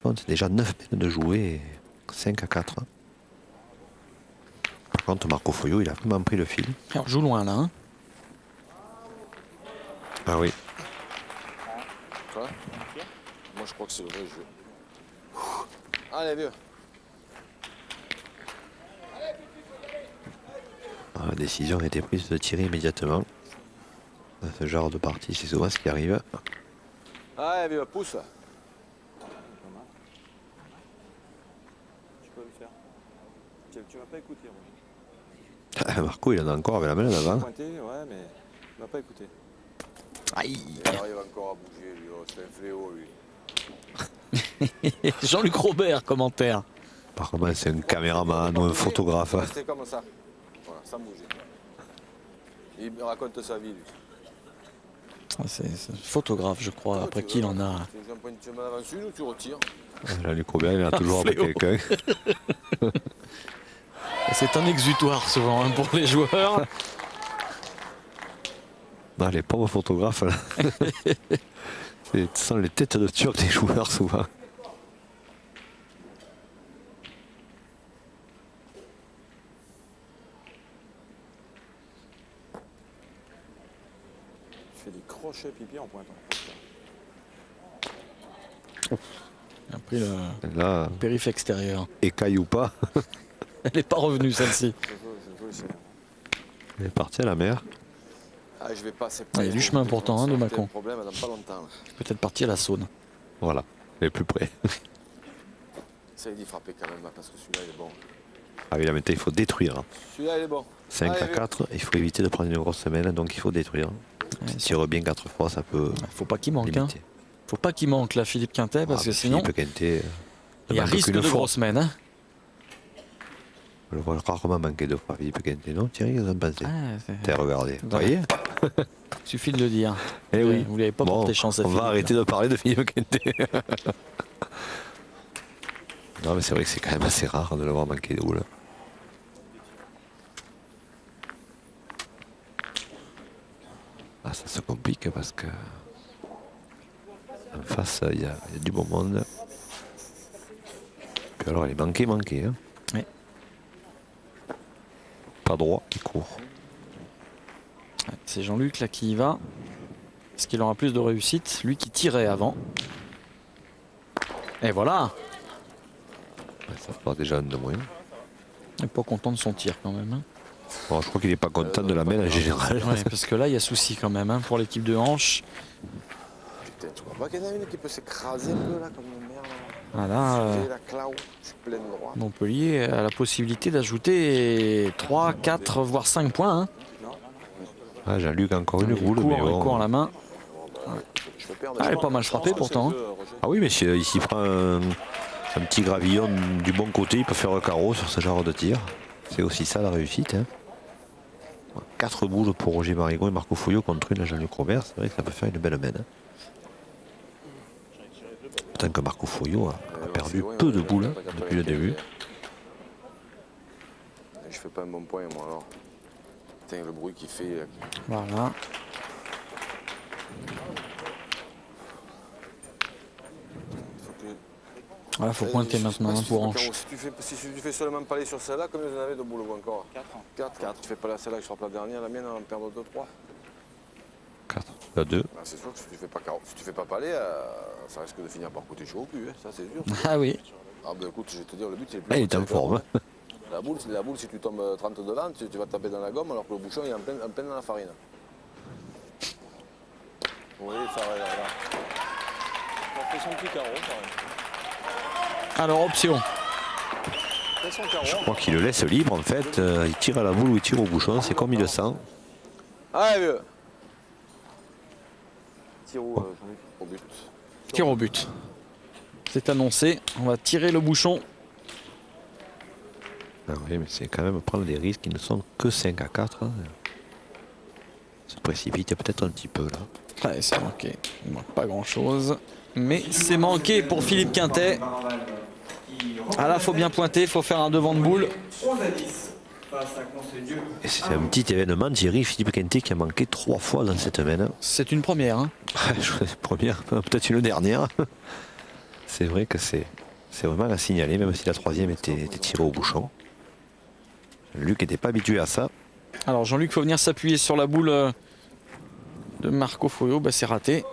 compte, c'est déjà 9 mètres de jouer, 5 à 4. Par contre, Marco Foglio, il a vraiment pris le fil. Alors, joue loin là. Hein. Ah oui. Quoi? Moi, je crois que c'est le vrai jeu. Allez, vieux. La décision a été prise de tirer immédiatement. Dans ce genre de partie, c'est souvent ce qui arrive. Allez, vieux, pousse. Tu peux le faire. Tu m'as pas écouté. Marco, il en a encore avec la main là-bas. Pointé, ouais, mais il m'a pas écouté. Aïe. Il arrive encore à bouger, lui. Oh, c'est un fléau, lui. Jean-Luc Robert, commentaire. Par contre, c'est un caméraman ou un photographe. C'était comme ça. Voilà, sans bouger. Il me raconte sa vie, lui. C'est photographe, je crois, après qui il en a. Tu m'en avances une ou tu retires? Jean-Luc Robert, il en a toujours avec quelqu'un. C'est un exutoire souvent hein, pour les joueurs. Non, les pauvres photographes, là. Ce sont les têtes de turc des joueurs souvent. Tu fais des crochets pipi en pointant. Il a pris le Là, périph' extérieur. écaille ou pas, Elle n'est pas revenue celle-ci. Je veux essayer. elle est partie à la mer. Ah, je vais passer. Il y a du chemin pourtant hein, de Mâcon. Problème dans pas longtemps. Là. Peut-être parti à la Saône. Voilà, elle est plus près. Essaye d'y frapper quand même, parce que celui-là, il est bon. Ah oui, là maintenant, il faut détruire. Celui-là, il est bon. 5 Allez, à 4, il faut éviter de prendre une grosse semaine, donc il faut détruire. Si tu tires bien 4 fois, ça peut Faut pas qu'il manque. Hein. limiter. Faut pas qu'il manque là, Philippe Quintet, parce que sinon, Philippe Quintet, il y a risque de grosses semaines. Hein. Je le vois rarement manquer de fois, Philippe Quintet. Non, Thierry, ils ont pensé. Ah, T'as regardé. Vous Ouais. voyez? Suffit de le dire. Eh oui. Vous l'avez pas Bon, porté chance à on Philippe. va arrêter de parler de Philippe Quintet. Non, mais c'est vrai que c'est quand même assez rare de l'avoir manqué de boule. Ah, ça se complique parce que en face, il y a du bon monde. Puis alors, elle est manquée. Hein. Oui. Pas droit, il court. C'est Jean-Luc là qui y va. Est-ce qu'il aura plus de réussite? Lui qui tirait avant. Et voilà. Ça part déjà un de moins. Il n'est pas content de son tir quand même. Hein. Bon, je crois qu'il n'est pas content de la main en général. Ouais, parce que là, il y a souci quand même hein, pour l'équipe de Hanche. Putain, tu crois pas qu'il y en a une qui peut s'écraser un peu là, comme une merde? Voilà. J'ai la clau, je suis plein droit. Montpellier a la possibilité d'ajouter 3, 4, voire 5 points. Hein. Ah, Jean-Luc a encore une boule, mais Il bon. court à la main. Je peux perdre. Ah, elle est pas mal frappée pourtant. Hein. Ah oui, mais s'il prend un petit gravillon du bon côté, il peut faire un carreau sur ce genre de tir. C'est aussi ça la réussite. Hein. 4 boules pour Roger Marigot et Marco Foglio contre une à Jean-Luc Robert. C'est vrai que ça peut faire une belle mène. Hein. Tant que Marco Foglio a perdu peu de boules depuis le début. Je fais pas un bon point, moi alors. Putain, le bruit qu'il fait. Voilà. Voilà, faut pointer maintenant hein, pour Hanche. Si tu fais seulement parler sur celle-là, combien vous en avez de boules encore? 4. 4. Tu fais pas la celle-là que je frappe la dernière, la mienne, on va en perdre 2, 3. 4 à 2. Ah, c'est sûr que si tu fais pas, si tu fais pas parler, ça risque de finir par coûter chaud au cul, hein, ça c'est sûr. Ah oui. Ah ben écoute, je vais te dire, le but c'est le Ah, il est en forme. La boule, si tu tombes 30 devant, tu vas taper dans la gomme alors que le bouchon il est en plein dans la farine. Oui, ça va, là. On fait son petit carreau, pareil. Alors, option. Fais son carreau. Je crois qu'il le laisse libre en fait. Il tire à la boule ou il tire au bouchon. C'est comme il le sent. Allez, vieux. Tire au but. Tir au but. C'est annoncé. On va tirer le bouchon. Ah oui, mais c'est quand même prendre des risques qui ne sont que 5 à 4. Hein. Se précipite peut-être un petit peu là. Ouais, c'est manqué. Il manque pas grand-chose. Mais c'est manqué pour Philippe Quintet. Ah là, faut bien pointer, faut faire un devant de boule. Et c'est un petit événement, Thierry. Philippe Quintet qui a manqué 3 fois dans cette semaine. C'est une première. Hein. Première, peut-être une dernière. C'est vrai que c'est vraiment à signaler, même si la troisième était tirée au bouchon. Luc n'était pas habitué à ça. Alors Jean-Luc faut venir s'appuyer sur la boule de Marco Foyo, bah, c'est raté.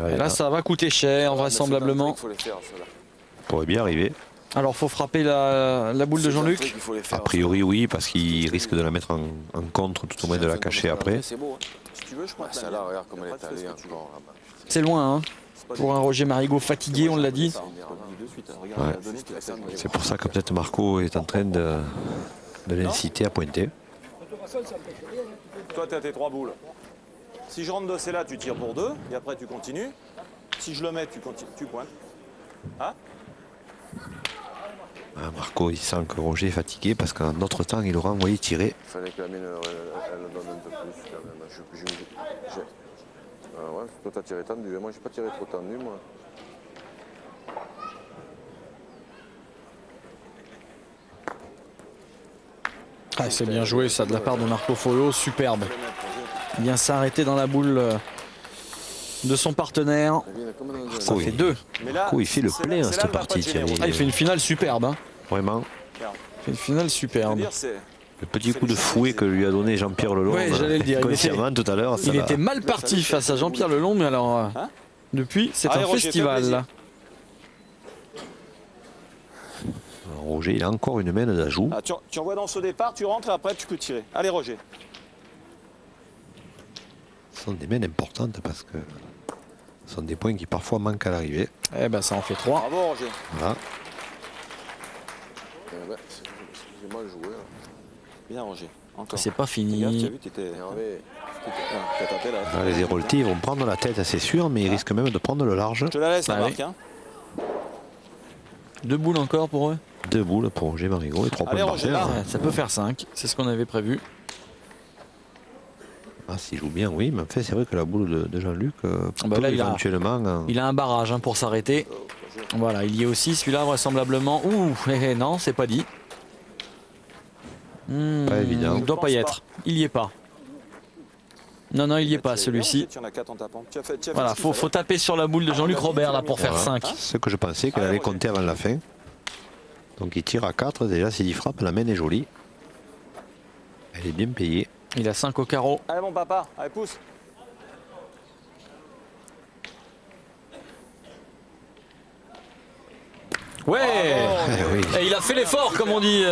Et là ça va coûter cher vraisemblablement. Il faut les faire, ceux-là. Pourrait bien arriver. Alors faut frapper la boule de C'est Jean-Luc. d'entrée qu'il faut les faire, A priori oui, parce qu'il risque de la mettre en contre, tout au moins de la cacher après. C'est beau. Hein. Si tu veux, je pointe Celle-là, regarde comme elle est allée encore là-bas. C'est loin hein. Pour un Roger Marigot fatigué, on l'a dit. Ouais. C'est pour ça que peut-être Marco est en train de l'inciter à pointer. Toi, tu as tes 3 boules. Si je rentre de celle-là, tu tires pour 2 et après tu continues. Si je le mets, tu pointes. Hein? Ah, Marco, il sent que Roger est fatigué parce qu'en autre temps, il aura envoyé tirer. Il fallait que la mienne elle donne un peu plus quand même. Ouais, toi t'as tiré tendu, moi j'ai pas tiré trop tendu moi. Ah, c'est bien joué ça de la part de Marco Foyo, superbe. Il vient s'arrêter dans la boule de son partenaire. Ça fait 2. Marco, il fait le plein à cette partie, Thierry. Ah, il fait une finale superbe. Hein. Vraiment. Il fait une finale superbe. Le petit coup de fouet que lui a donné Jean-Pierre Lelong. Ouais, j'allais le dire. Consciemment tout à l'heure. Il était mal parti face à Jean-Pierre Lelong, mais alors depuis, c'est un festival là. Roger, il a encore une main d'ajout. Ah, tu envoies dans ce départ, tu rentres et après tu peux tirer. Allez Roger. Ce sont des mains importantes parce que ce sont des points qui parfois manquent à l'arrivée. Eh ben ça en fait 3. Bravo Roger. Voilà. J'ai mal joué. Là. Bien Roger. Encore. C'est pas Regarde, tu as fini. vu, t'as tapé là. Là, les Héroltis vont prendre la tête, c'est sûr, mais ils risquent même de prendre le large. Je te la laisse, Ah, Marc. oui. Hein. 2 boules encore pour eux. 2 boules pour Roger Marigot et 3 points Allez, de Roger, parterre. là. Ouais, ça peut faire 5, c'est ce qu'on avait prévu. Ah, s'il joue bien, oui, mais en fait, c'est vrai que la boule de Jean-Luc peut là, il a- éventuellement. Il a un barrage hein, pour s'arrêter. Voilà, il y est aussi celui-là vraisemblablement. Ouh, non, c'est pas dit. Pas évident. Il doit pas y être. Il y est pas. Non, non, il y est pas celui-ci. Tu en as 4 en tapant. Tu as fait Voilà, ce qu'il faut taper sur la boule de Jean-Luc Robert là pour faire Voilà. 5. Ce que je pensais qu'elle Allez, allait Roger. compter avant la fin. Donc il tire à 4, déjà s'il y frappe, la main est jolie. Elle est bien payée. Il a 5 au carreau. Allez mon papa, allez pousse. Ouais. Eh oui. Et il a fait l'effort comme on dit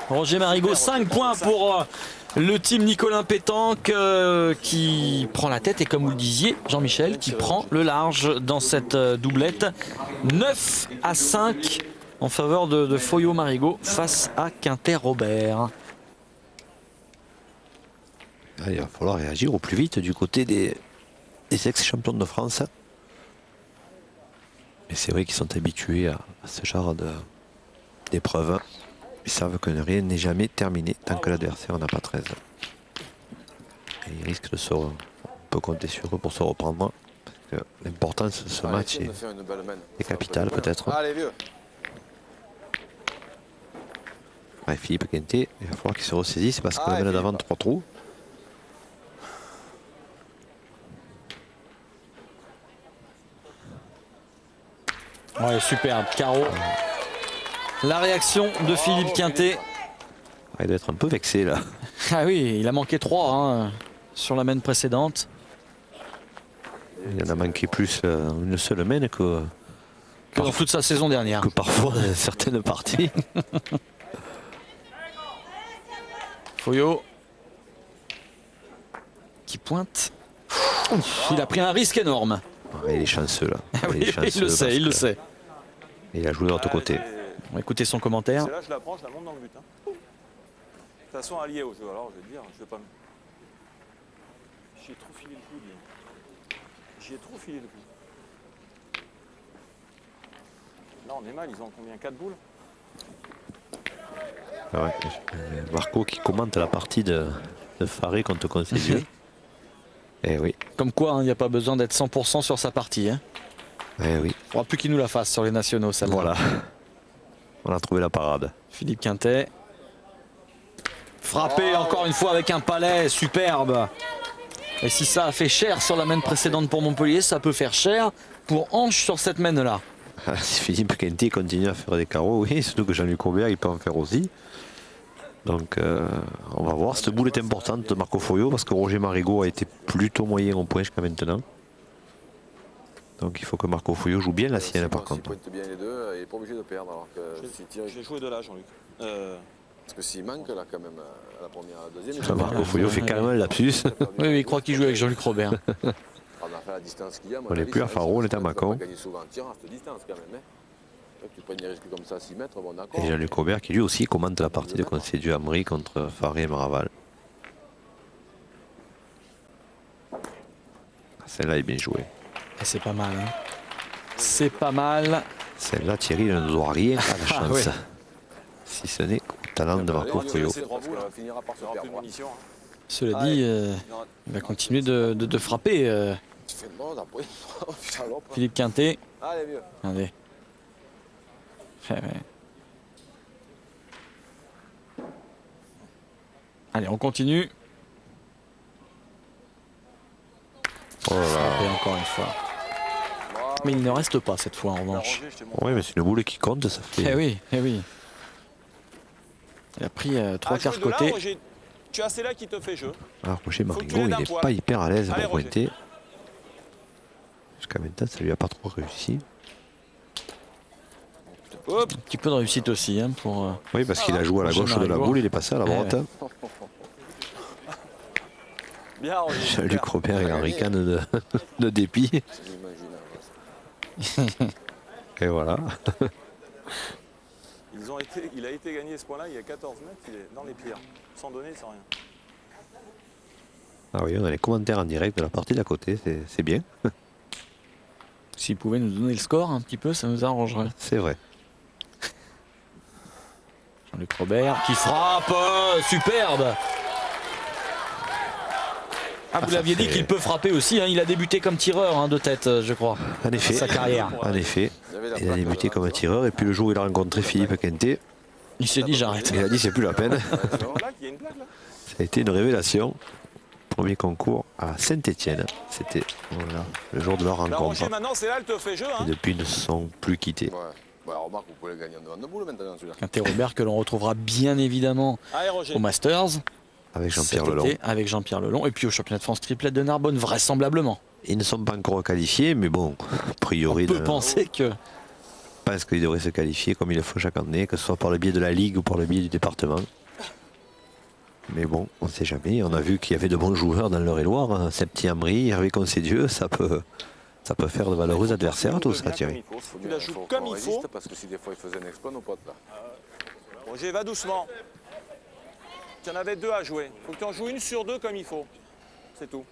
Roger Marigot. 5 points pour le team Nicolin Pétanque qui prend la tête et comme vous le disiez Jean-Michel qui prend le large dans cette doublette. 9-5 en faveur de Foyo Marigot face à Quinter Robert. Ah, il va falloir réagir au plus vite du côté des ex-champions de France. Mais c'est vrai qu'ils sont habitués à ce genre d'épreuves. Ils savent que rien n'est jamais terminé tant que l'adversaire n'a pas 13. Et ils risquent de se... On peut compter sur eux pour se reprendre. Parce que l'importance de ce match est capitale peut-être. Allez vieux. Ouais, Philippe Quintet, il va falloir qu'il se ressaisisse parce qu'on amène d'avant 3 trous. Ouais, superbe, carreau. La réaction de Philippe Quintet. Ah, il doit être un peu vexé là. Ah oui, il a manqué 3 hein, sur la main précédente. Il en a manqué plus une seule main que Dans toute sa saison dernière. parfois dans certaines parties. Foyo qui pointe. Ouf, il a pris un risque énorme. Il est chanceux là. Oui, Il est chanceux il le sait, parce il le que sait. Il a joué de l'autre côté. On va écouter son commentaire. Celle-là, je la prends, je la monte dans le but. Hein. De toute façon, allié au jeu. Alors, je vais te dire, je vais pas me. J'y ai trop filé le coup, lui. J'y ai trop filé le coup. Là, on est mal. Ils ont combien? 4 boules? Ah ouais. Marco qui commente la partie de Faré contre Concézieux. Eh oui, Comme quoi, hein, il n'y a pas besoin d'être 100% sur sa partie. Hein. eh oui. Il ne faudra plus qu'il nous la fasse sur les nationaux, celle-là. Voilà. On a trouvé la parade. Philippe Quintet. Frappé encore une fois avec un palais, superbe. Et si ça a fait cher sur la main précédente pour Montpellier, ça peut faire cher pour Ange sur cette mène-là. Ah, si Philippe Quintet continue à faire des carreaux, oui, surtout que Jean-Luc Robert il peut en faire aussi. Donc on va voir, cette boule est importante de Marco Foglio parce que Roger Marigot a été plutôt moyen au point jusqu'à maintenant. Donc il faut que Marco Foglio joue bien la sienne par contre. S'il pointe bien les deux, il n'est pas obligé de perdre. Alors que s'il tire, J'ai joué de là, Jean-Luc. parce que s'il manque là quand même à la première, à la deuxième, Ça, Marco Foglio fait quand même un lapsus. Oui, il croit qu'il joue avec Jean-Luc Robert. On a fait la distance qu'il y a. On n'est plus à Faro, on est à Mâcon. On va gagner souvent en tirant à cette distance quand même. Hein. Tu prends des risques comme ça à 6 mètres, bon d'accord. Et Jean-Luc Robert qui lui aussi commente la partie de Conseil du Hamry contre Faré et Maraval. Celle-là est bien jouée. Et c'est pas mal. Hein. C'est pas mal. Celle-là, Thierry ne doit rien à la chance. ouais. Si ce n'est qu'au talent de Marco Foglio. On finira par se Il n'y aura plus perdre. de munitions. Hein. Cela dit, il va continuer de frapper Tu fais de mode après. Putain, l'autre. Philippe Quintet. Allez, vieux. Regardez. Ouais. Allez, on continue. Oh là là. Et encore une fois. Mais il ne reste pas cette fois en revanche. Roger, je t'ai montré. Oui, mais c'est une boule qui compte, ça fait. Eh oui, eh oui. Il a pris trois quarts jouer de là, côté. Roger, tu as celle-là qui te fait jeu. Ah, Roger Faut que tu Marigot, l'aides il un n'est poil. pas hyper à l'aise Allez, pour Roger. pointer. Jusqu'à maintenant, ça lui a pas trop réussi. Un petit peu de réussite aussi hein, pour. Oui, parce qu'il a joué à la Roger gauche de la Marigot. boule, il est passé à la Eh droite. ouais. Bien, Roger. Jean-Luc Robert et Henri Kahn de dépit. C'est inimaginable. Et voilà. Il a été gagné ce point-là, il y a 14 mètres, il est dans les pierres. Sans donner, sans rien. Ah oui, on a les commentaires en direct de la partie d'à côté, c'est bien. S'il pouvait nous donner le score un petit peu, ça nous arrangerait. C'est vrai. Jean-Luc Robert qui frappe, superbe. Ah, vous ça l'aviez dit fait- qu'il peut frapper aussi, hein, il a débuté comme tireur hein, de tête, je crois, En effet. sa carrière. En effet. Il y avait la Il a plaque débuté de comme un tireur et puis le jour où il a rencontré Philippe Quintet, Il s'est dit j'arrête. il a dit c'est plus la peine. Il y a une plaque là. Ça a été une révélation. Premier concours à Saint-Étienne. C'était voilà, le jour de leur Là, rencontre. Roger, maintenant, c'est là, elle te fait jeu. Et Hein. depuis, ils ne se sont plus quittés. Ouais. Bah, remarque, vous pouvez le gagner en devant de boule maintenant celui-là. Quintet Robert que l'on retrouvera bien évidemment Allez, Roger. au Masters Avec Jean-Pierre cet Lelong. été, avec Jean-Pierre Lelong et puis au championnat de France triplette de Narbonne vraisemblablement. Ils ne sont pas encore qualifiés, mais bon, a priori, On peut je penser que pense qu'ils devraient se qualifier comme il le faut chaque année, que ce soit par le biais de la Ligue ou par le biais du département. Mais bon, on ne sait jamais. On a vu qu'il y avait de bons joueurs dans l'Eure-et-Loire. Septi Hamry, Hervé Concedieux, ça peut faire de valeureux adversaires tout ça, Thierry. Tu la joues comme qu'on il résiste, faut. parce que si des fois il faisait un exploit, nos potes là. Roger, va doucement. Tu en avais deux à jouer. Faut que tu en joues une sur deux comme il faut. C'est tout.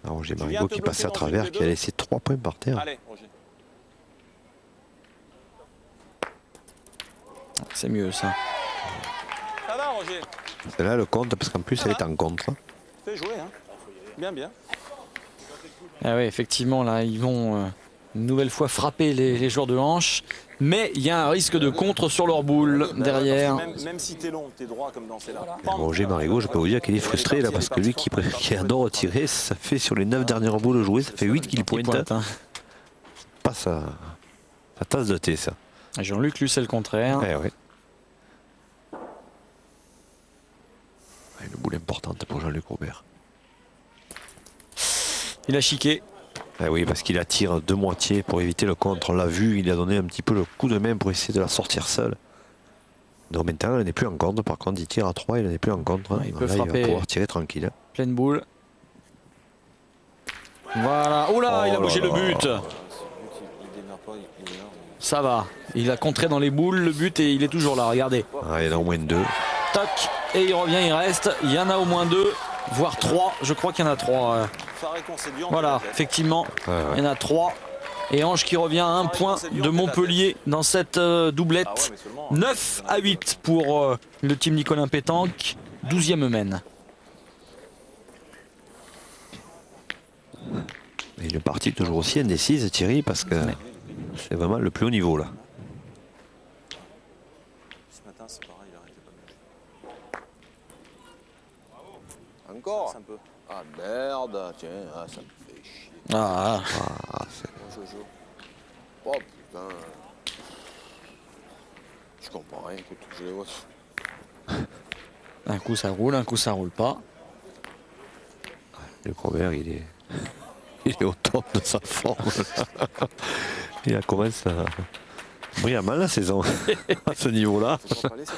Alors, Roger viens Marigot te qui bloquer passait à dans une travers, des qui a deux. laissé 3 points par terre. Allez, Roger. c'est mieux ça. Ça va, Roger. C'est là le compte, parce qu'en plus elle est en contre. Fais jouer, hein. Bien, bien. Ah oui, effectivement, là, ils vont une nouvelle fois frapper les joueurs de hanche. Mais il y a un risque de contre sur leur boule derrière. Même si t'es long, t'es droit comme dans celle-là. Roger Marigot, je peux vous dire qu'il est frustré là, parce que lui qui adore tirer, ça fait sur les 9 dernières boules jouées, ça fait 8 qu'il Il pointe. pointe, hein. Pas sa tasse de thé, ça. Et Jean-Luc, lui, c'est le contraire. Eh ouais. Une boule importante pour Jean-Luc Robert. Il a chiqué. Eh oui, parce qu'il attire de moitié pour éviter le contre. On l'a vu, il a donné un petit peu le coup de main pour essayer de la sortir seule. Donc maintenant, il n'est plus en contre. Par contre, il tire à 3, il n'est plus en contre. Ouais, il peut Là, frapper. il va pouvoir tirer tranquille. Pleine boule. Voilà. Oh là, il a Oh bougé là le but. là. Il démarre pas, il démarre. Ça va. Il a contré dans les boules le but et il est toujours là. Regardez. Ah, il y en a au moins 2. Tac. Et il revient, il reste. Il y en a au moins 2, voire 3. Je crois qu'il y en a 3. Faré Concedieux en Voilà, tête. effectivement. Ouais, ouais. Il y en a 3. Et Ange qui revient à un point de Montpellier dans cette Ah ouais, doublette. mais seulement, 9 à 8 pour le team Nicolin Pétanque. 12e mène. Et il est parti toujours aussi indécise, Thierry, parce que c'est vraiment le plus haut niveau là. Ce matin, c'est pareil, il arrêtait pas de Encore C'est un peu. Ah merde, tiens, ah, ça me fait chier. Ah, Ah, c'est- Bon Jojo. Oh putain. Je comprends rien, écoute, je les vois. un coup ça roule pas. le Robert, il est au top de sa forme. Il a commencé à briller mal la saison à ce niveau-là. Faut pas parler, ça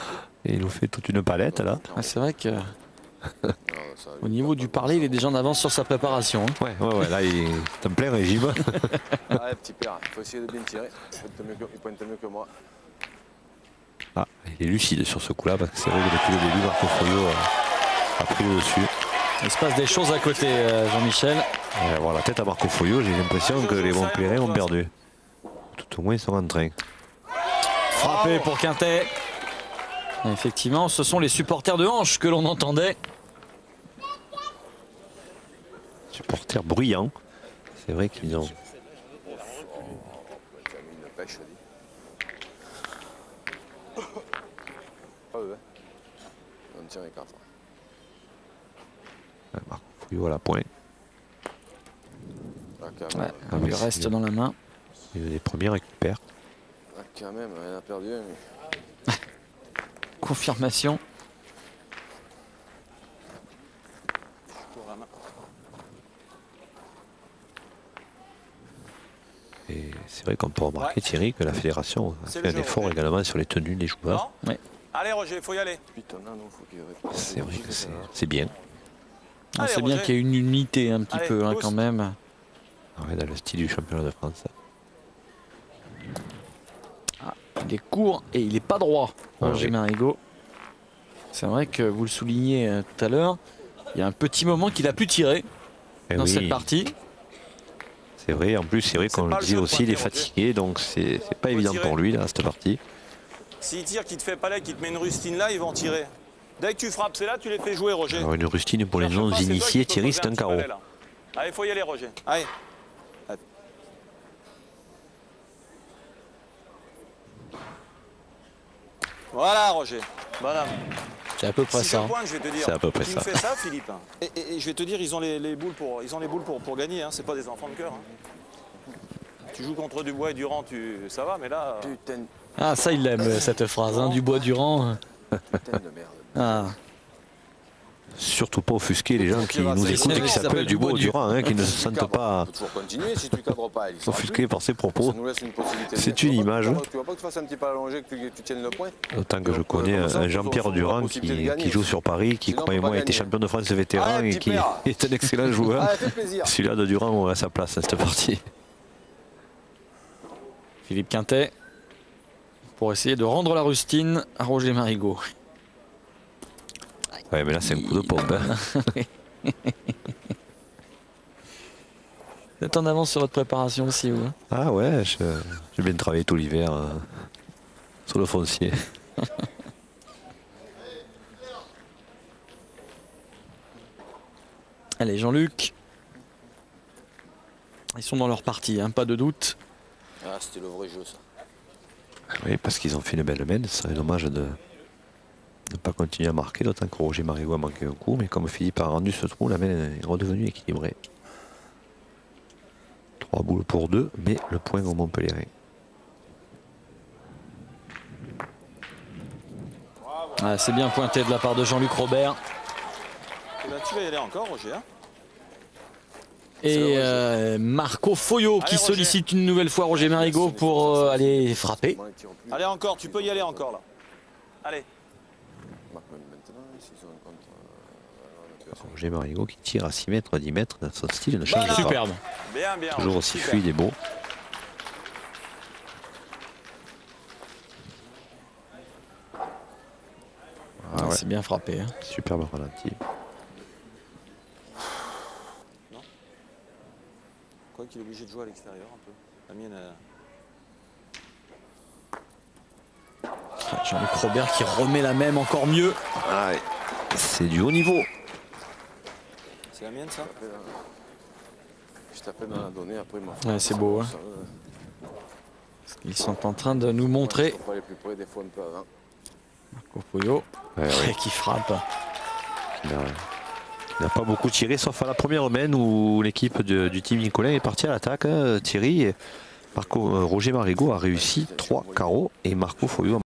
Et il nous fait toute une palette là. Ah, c'est vrai que Non, ça, au niveau du parler, il est déjà en avance sur sa préparation. Hein. Ouais, là il est en plein régime. Ouais, petit père, il faut essayer de bien tirer. Il pointe mieux que moi. Ah, il est lucide sur ce coup-là parce que c'est vrai que depuis le début, Marco Foglio a pris le dessus. Il se passe des choses à côté, Jean-Michel. On va voir la tête à Marco Foglio, j'ai l'impression que les bons pèlerins ont perdu. Tout au moins ils sont en train. Frappé pour Quintet. Effectivement, ce sont les supporters de Hanche que l'on entendait. Supporters bruyants. C'est vrai qu'ils ont. Tu as mis une pêche, dit. Ah ouais. On tient les cartes. Marco Foglio à la pointe. Ah, quand Ouais, même. Ah, il mais reste c'est- dans la main. Les premiers récupèrent. Ah, quand même, on a perdu un. Confirmation. Et c'est vrai qu'on peut remarquer, Thierry, que la fédération a C'est fait le un jeu, effort Roger. également sur les tenues des joueurs. Non Ouais. Allez Roger, il faut y aller. Putain, non, faut qu'il réponde. C'est vrai que c'est bien. Ah, Allez, c'est bien Roger. qu'il y ait une unité un petit Allez, peu hein, pousse. quand même. Ouais, dans le style du championnat de France. Il est court et il n'est pas droit, Ah, Roger oui. Marigot. C'est vrai que vous le soulignez tout à l'heure. Il y a un petit moment qu'il a pu tirer Eh dans oui, cette partie. c'est vrai. En plus, c'est vrai C'est qu'on pas le le disait jeu, aussi, quoi, il est Roger. fatigué, donc c'est pas Faut évident tirer. pour lui là, cette partie. S'il tire, qu'il te fait palais, qu'il te met une rustine là, ils vont tirer. Dès que tu frappes, c'est là, tu les fais jouer, Roger. Alors une rustine pour les Cherche pas, c'est toi non-initiés, qui peux Thierry, poser c'est un petit carreau. palais, là. Allez, faut y aller, Roger. Allez. Voilà, Roger. Madame. C'est à peu près Si ça. je pointe, je vais te dire. C'est à peu près tu ça. me fais ça, Philippe. Et je vais te dire, ils ont les boules pour gagner. Hein. C'est pas des enfants de cœur. Hein. Tu joues contre Dubois et Durand, ça va, mais là. Putain, Ah, ça, il aime cette phrase, hein, du bois Durand. putain de merde. Ah, Surtout pas offusquer les gens qui nous c'est écoutent et qui ça s'appellent s'appelle Dubois Dubois Durand, hein, qui ne se sentent pas On peut toujours continuer si tu cadres pas. Il sera offusqués plus. par ses Ça propos. nous laisse une possibilité. C'est Tu une vois pas que image. Tu vois pas que tu fasses un petit pas allongé, que tu tiennes le point. D'autant que Et je on peut, connais comme ça, un on Jean-Pierre aura la Durand possibilité de gagner qui joue aussi. sur Paris, qui Sinon, on peut croyez-moi pas a été gagner. champion de France vétéran Allez, et petit qui père. est un excellent joueur. Allez, fais plaisir. Celui-là de Durand a sa place à cette partie. Philippe Quintet pour essayer de rendre la rustine à Roger Marigot. Ouais, mais là c'est un coup de pompe. Hein. Vous êtes en avance sur votre préparation aussi, vous. Hein. Ah ouais, j'ai bien travaillé tout l'hiver sur le foncier. Allez, Jean-Luc. Ils sont dans leur partie, hein, pas de doute. Ah, c'était le vrai jeu, ça. Oui, parce qu'ils ont fait une belle main. Ce serait dommage de ne pas continuer à marquer, d'autant que Roger Marigot a manqué un coup. Mais comme Philippe a rendu ce trou, la main est redevenue équilibrée. 3 boules pour 2, mais le point au Montpellier. Ah, c'est bien pointé de la part de Jean-Luc Robert. Eh ben, tu vas y aller encore, Roger. Hein. Et Marco Foglio qui Allez, Roger. sollicite une nouvelle fois Roger Marigot pour aller frapper. Allez, encore, tu peux y aller encore, là. Allez. Maintenant, s'ils sont contre. Roger Marigot qui tire à 6 mètres, 10 mètres, dans son style ne change pas. Superbe. Bien, bien. Toujours Roger, aussi super. fluide et beau. Ah ouais, C'est bien frappé. Hein. superbe ralenti. Quoi qu'il est obligé de jouer à l'extérieur un peu. La mienne. Jean-Luc Robert qui remet la même encore mieux. Ah ouais, c'est du haut niveau. C'est la mienne, ça. Je t'appelle dans la donnée, après moi. Ouais, c'est beau. Hein. Ils sont en train de nous montrer Faut pas aller plus près, des fois un peu avant. Marco Foglio Ouais, ouais. qui frappe. Il a Il n'a pas beaucoup tiré, sauf à la première main où l'équipe du team Nicolin est partie à l'attaque. Thierry, Roger Marigot a réussi 3 carreaux et Marco Foyot